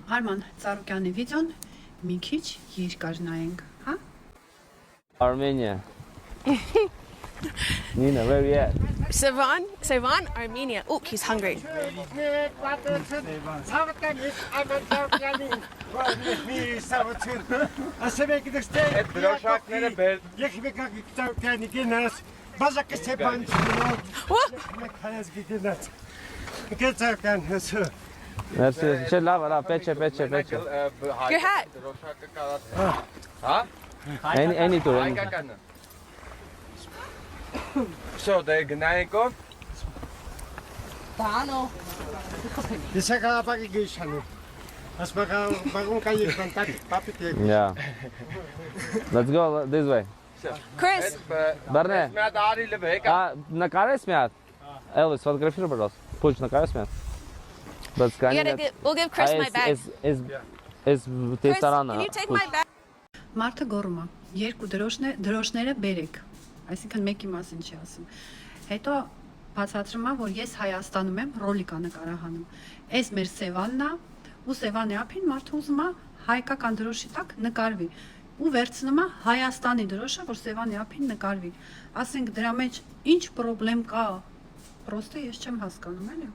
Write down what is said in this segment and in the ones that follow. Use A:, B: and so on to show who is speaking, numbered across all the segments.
A: Արման Ծառուկյանի վիդեոն մի քիչ երկար նայենք, հա?
B: Armenia. Nina, where are you at?
C: Sevan, Armenia. Oh, he's hungry.
B: Merci. Lava, peche.
C: Your hat.
B: Any tour.
D: Zo, de Gnaiko.
C: Paano?
E: Isa ka pag-igishan. Mas bagong kayo contact papi.
B: Yeah. Let's go this way.
C: Chris,
B: Barne.
D: Met Ari Leveka.
B: Накарай смят. Elvis, сфотографируй, пожалуйста. Пусть накарай смят.
C: we'll give Chris my bag.
B: Is
C: Chris, can you take my bag?
A: Մարդը գոռում է, երկու դրոշները բերեք, այսինքն մեկի մասին չի ասում։ Հետո բացատրում է, որ ես Հայաստանում եմ, ռոլիկա նկարահանում։ Այս մեր Սևանն է, ու Սևանի ափին մարդը ուզում է հայկական դրոշի տակ նկարվի։ Ու վերցնում է Հայաստանի դրոշը, որ Սևանի ափին նկարվի։ Ասենք դրա մեջ ինչ խնդրեմ կա, պրոստը ես չեմ հասկանում, էլի։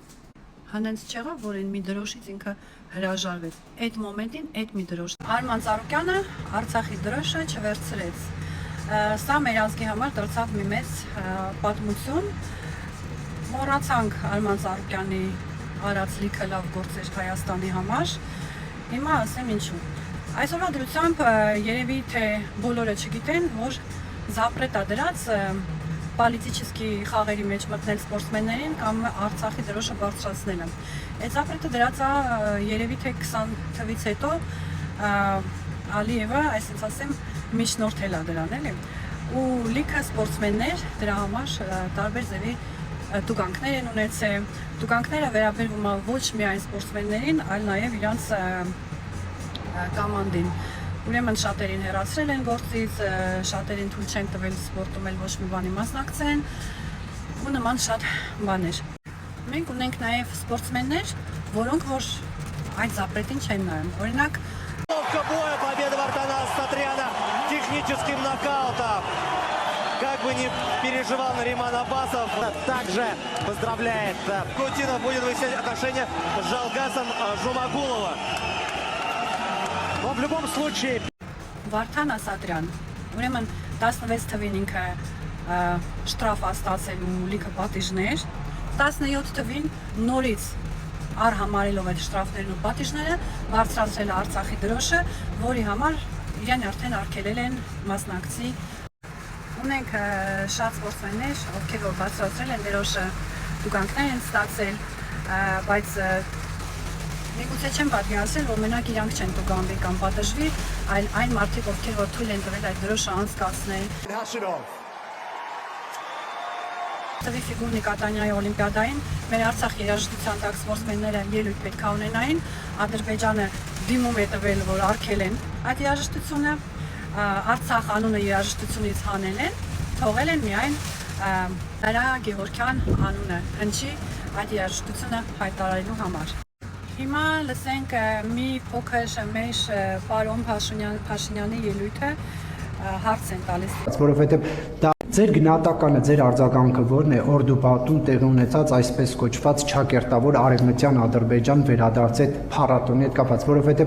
A: Հենց չեղավ, որ այն մի դրոշից ինքը հրաժարվեց։ Այդ մոմենտին այդ մի դրոշ։ Արման Ծառուկյանը Արցախի դրոշը չվերցրեց։ Սա մեր ազգի համար դարձավ մի մեծ պատմություն։ Մոռացանք Արման Ծառուկյանի արած լիքը լավ գործեր Հայաստանի համար։ Հիմա ասեմ ինչու։ Այսօրվա դրությամբ երևի թե բոլորը չգիտեն, որ զապրետա դրած պոլիտիչեսկի խաղերի մեջ մտնել սպորտսմեններին կամ Արցախի դրոշը բարձրացնելը։ Այդ զապրետը դրած է երևի թե 20 թվից հետո Ալիևը, այսպես ասեմ, միջնորդել է դրան, էլի։ Ու լիքը սպորտսմեններ դրա համար տարբեր ձևի տուգանքներ են ունեցել։ Տուգանքները վերաբերվում է ոչ միայն սպորտսմեններին, այլ նաև իրանց կոմանդին։ Ուրեմն շատերին հեռացրել են գործից, շատերին թույլ չեն տվել սպորտում էլ ոչ մի բանի մասնակցեն ու նման շատ բաներ։ Մենք ունենք նաև սպորտսմեններ, որոնք որ այդ զապրետին չեն նայում։ Օրինակ,
F: боя, победа Вартана Сатряна техническим нокаутом. Как бы ни переживал Нариман Аббасов, также поздравляет Кутина, будет выяснять отношения с Жалгасом Жумагулова. Но в любом случае...
A: Վարդան Ասատրյան, ուրեմն 16 թվին ինքը շտրաֆ աստացել ու լիքը պատիժներ, 17 թվին նորից արհամարելով այդ շտրաֆներն ու պատիժները բարձրացրել է Արցախի դրոշը, որի համար իրեն արդեն արգելել են մասնակցի։ Ունենք շատ սպորտսմեններ, ովքեր որ բարձրացրել են դրոշը, տուգանքներ են ստացել, բայց Միգուցե չեմ պատկերացրել, որ մենակ իրանք չեն տուգանվի կամ պատժվի, այլ այն մարդիկ, ովքեր որ թույլ են տվել այդ դրոշը անցկացնել։ Տվի ֆիգուրնի կատանյայի օլիմպիադային մեր Արցախ երաժշտության տակ սպորտսմենները ելույթ պետք է ունենային, Ադրբեջանը դիմում է տվել, որ արգելեն այդ երաժշտությունը, Արցախ անունը երաժշտությունից հանել են, թողել են միայն Արա Գևորգյան անունը հնչի այդ երաժշտությունը հայտարարելու համար։ Հիմա լսենք մի փոքր մեր պարոն Փաշինյանի ելույթը հարց են տալիս։
G: Որովհետև դա ձեր գնահատականը, ձեր արձագանքը որն է, Օրդուբատում տեղի ունեցած այսպես կոչված չակերտավոր արևմտյան Ադրբեջան վերադարձել փառատոնի հետ կապված, որովհետև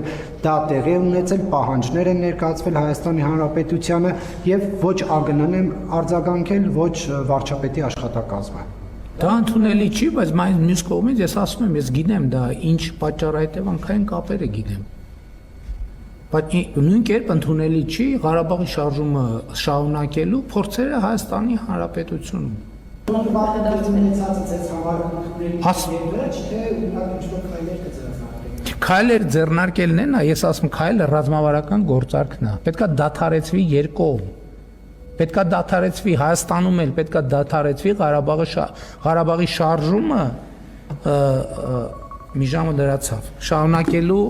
G: դա տեղի ունեցել, պահանջներ են ներկայացվել Հայաստանի Հանրապետությանը եւ ոչ ԱԳՆ-ն են արձագանքել, ոչ վարչապետի աշխատակազմը։
H: Դա ընդունելի չի, բայց մյուս կողմից ես ասում եմ, ես գիտեմ դա ինչ պատճառ հետևանքային կապերը գիտեմ։ Բայց նույն կերպ ընդունելի չի Ղարաբաղի շարժումը շարունակելու փորձերը Հայաստանի Հանրապետությունում։ Քայլեր ձեռնարկելն են, ես ասում քայլը ռազմավարական գործարքն է։ Պետքա դադարեցվի երկկողմ։ Պետքա դադարեցվի Հայաստանում էլ, պետքա դադարեցվի Ղարաբաղի շարժումը մի ժամը դրացավ։ Շարունակելու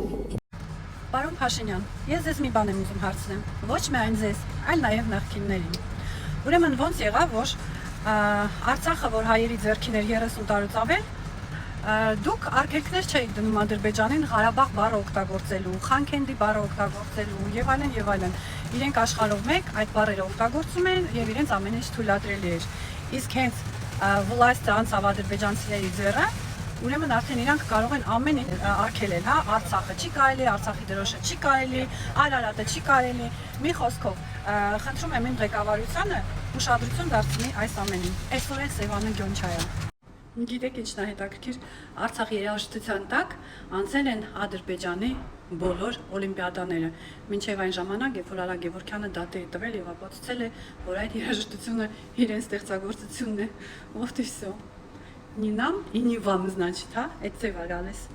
A: Պարոն Փաշինյան, ես ձեզ մի բան եմ ուզում հարցնեմ, ոչ միայն ձեզ, այլ նաև նախկիններին։ Ուրեմն ոնց եղավ, որ Արցախը, որ հայերի ձեռքին էր 30 տարուց ավել, Դուք արգելքներ չէիք դնում Ադրբեջանին Ղարաբաղ բառը օգտագործելու, Խանքենդի բառը օգտագործելու եւ այլն եւ այլն։ Իրենք աշխարհով մեկ այդ բառերը օգտագործում են եւ իրենց ամեն ինչ թույլատրելի էր։ Իսկ հենց վլաստը անցավ ադրբեջանցիների ձեռը, ուրեմն արդեն իրանք կարող են ամեն ինչ արգելել, հա, Արցախը չի կարելի, Արցախի դրոշը չի կարելի, Արարատը չի կարելի։ Մի խոսքով, խնդրում եմ իմ ղեկավարությանը ուշադրություն դարձնի այս ամենին։ Այսօր է Սևանը Գյոնչայա։ Գիտեք ինչն է հետաքրքիր, Արցախի երաժշտության տակ անցել են Ադրբեջանի բոլոր օլիմպիադաները։ Մինչև այն ժամանակ, երբ որ Արա Գևորգյանը դատի է տվել եւ ապացուցել է, որ այդ երաժշտությունը իրեն ստեղծագործությունն է։ Вот и всё. Не нам и не вам, значит, а? Это ты, Вагалис.